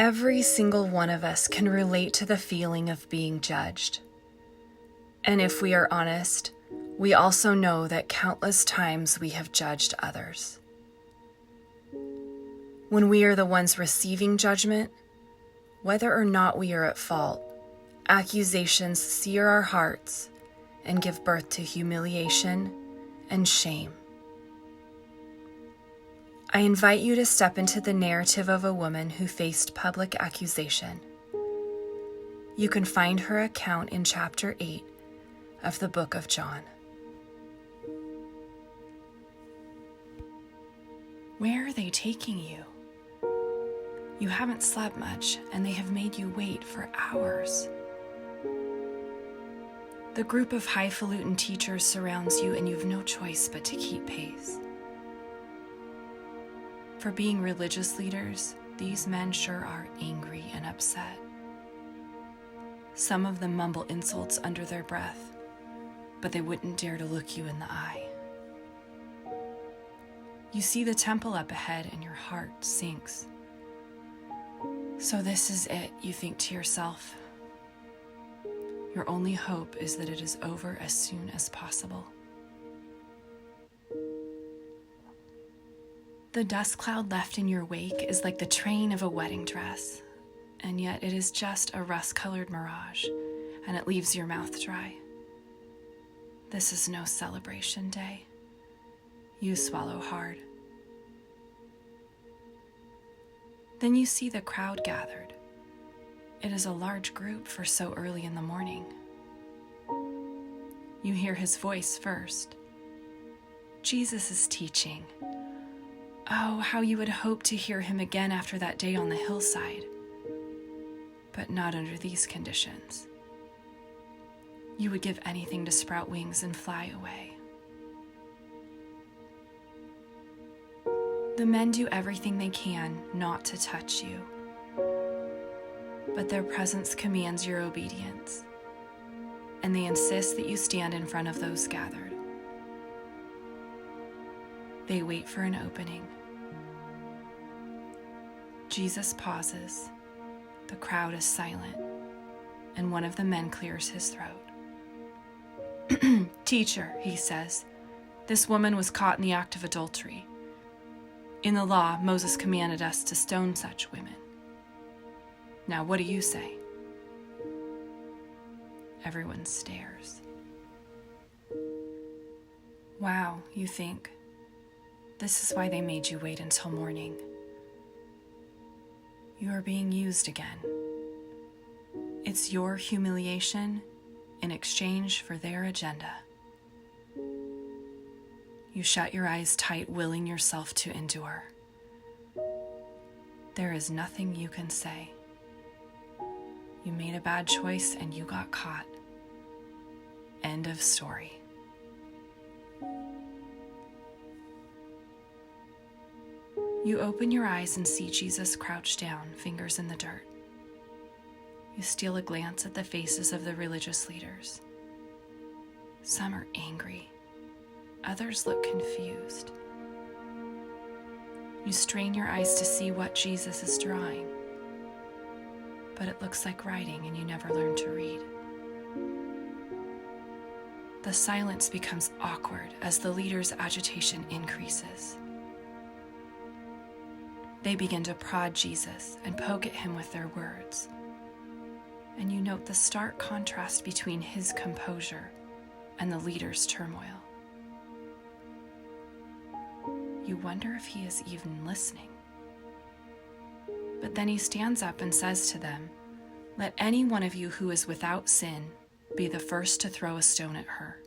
Every single one of us can relate to the feeling of being judged. And if we are honest, we also know that countless times we have judged others. When we are the ones receiving judgment, whether or not we are at fault, accusations sear our hearts and give birth to humiliation and shame. I invite you to step into the narrative of a woman who faced public accusation. You can find her account in chapter 8 of the book of John. Where are they taking you? You haven't slept much, and they have made you wait for hours. The group of highfalutin teachers surrounds you, and you have no choice but to keep pace. For being religious leaders, these men sure are angry and upset. Some of them mumble insults under their breath, but they wouldn't dare to look you in the eye. You see the temple up ahead and your heart sinks. So this is it, you think to yourself. Your only hope is that it is over as soon as possible. The dust cloud left in your wake is like the train of a wedding dress, and yet it is just a rust-colored mirage, and it leaves your mouth dry. This is no celebration day. You swallow hard. Then you see the crowd gathered. It is a large group for so early in the morning. You hear his voice first. Jesus is teaching. Oh, how you would hope to hear him again after that day on the hillside. But not under these conditions. You would give anything to sprout wings and fly away. The men do everything they can not to touch you, but their presence commands your obedience, and they insist that you stand in front of those gathered. They wait for an opening. Jesus pauses. The crowd is silent, and one of the men clears his throat. "Teacher," he says, "this woman was caught in the act of adultery. In the law, Moses commanded us to stone such women. Now, what do you say?" Everyone stares. Wow, you think. This is why they made you wait until morning. You are being used again. It's your humiliation in exchange for their agenda. You shut your eyes tight, willing yourself to endure. There is nothing you can say. You made a bad choice and you got caught. End of story. You open your eyes and see Jesus crouched down, fingers in the dirt. You steal a glance at the faces of the religious leaders. Some are angry. Others look confused. You strain your eyes to see what Jesus is drawing, but it looks like writing and you never learn to read. The silence becomes awkward as the leaders' agitation increases. They begin to prod Jesus and poke at him with their words. And you note the stark contrast between his composure and the leader's turmoil. You wonder if he is even listening. But then he stands up and says to them, "Let any one of you who is without sin be the first to throw a stone at her."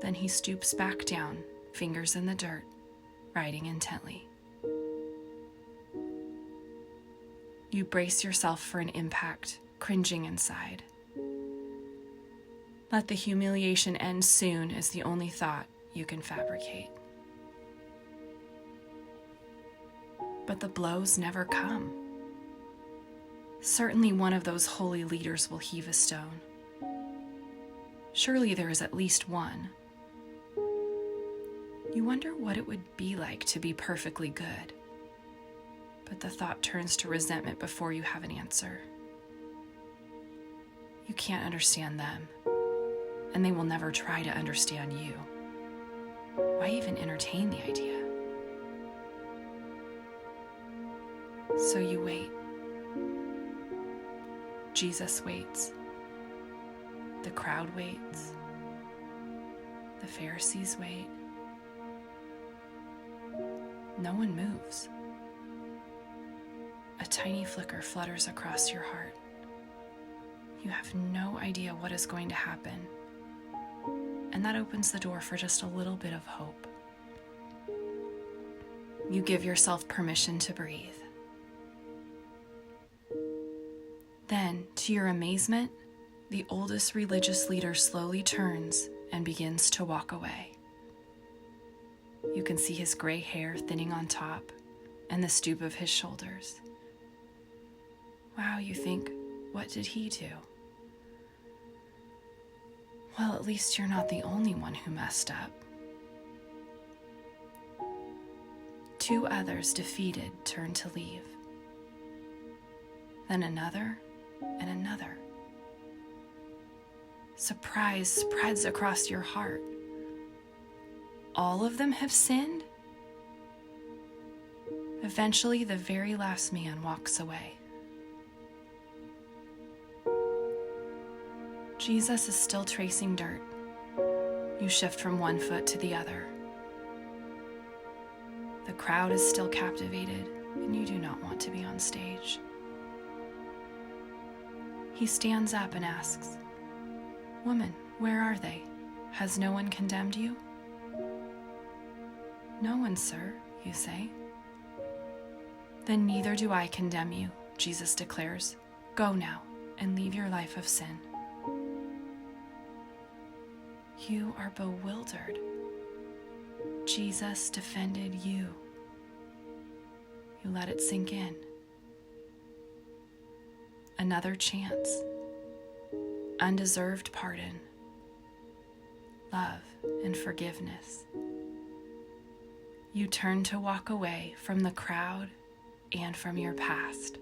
Then he stoops back down, fingers in the dirt, writing intently. You brace yourself for an impact, cringing inside. Let the humiliation end soon is the only thought you can fabricate. But the blows never come. Certainly one of those holy leaders will heave a stone. Surely there is at least one. You wonder what it would be like to be perfectly good. but the thought turns to resentment before you have an answer. You can't understand them, and they will never try to understand you. Why even entertain the idea? So you wait. Jesus waits. The crowd waits. The Pharisees wait. No one moves. A tiny flicker flutters across your heart. You have no idea what is going to happen, and that opens the door for just a little bit of hope. You give yourself permission to breathe. Then, to your amazement, the oldest religious leader slowly turns and begins to walk away. You can see his gray hair thinning on top and the stoop of his shoulders. Wow, you think, what did he do? Well, at least you're not the only one who messed up. 2 others, defeated, turn to leave. Then another and another. Surprise spreads across your heart. All of them have sinned? Eventually, the very last man walks away. Jesus is still tracing dirt. You shift from one foot to the other. The crowd is still captivated, and you do not want to be on stage. He stands up and asks, "Woman, where are they? Has no one condemned you?" "No one, sir," you say. "Then neither do I condemn you," Jesus declares. "Go now and leave your life of sin." You are bewildered. Jesus defended you. You let it sink in. Another chance. Undeserved pardon. Love and forgiveness. You turn to walk away from the crowd and from your past.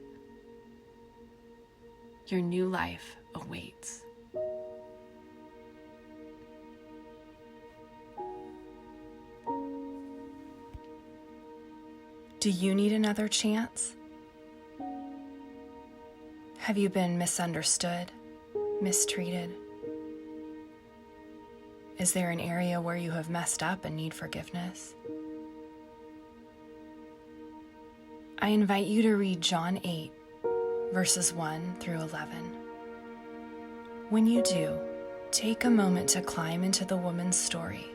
Your new life awaits. Do you need another chance? Have you been misunderstood, mistreated? Is there an area where you have messed up and need forgiveness? I invite you to read John 8, verses 1 through 11. When you do, take a moment to climb into the woman's story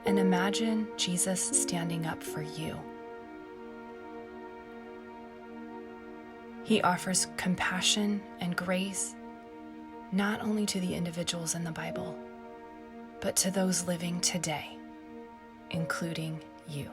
and imagine Jesus standing up for you. He offers compassion and grace not only to the individuals in the Bible, but to those living today, including you.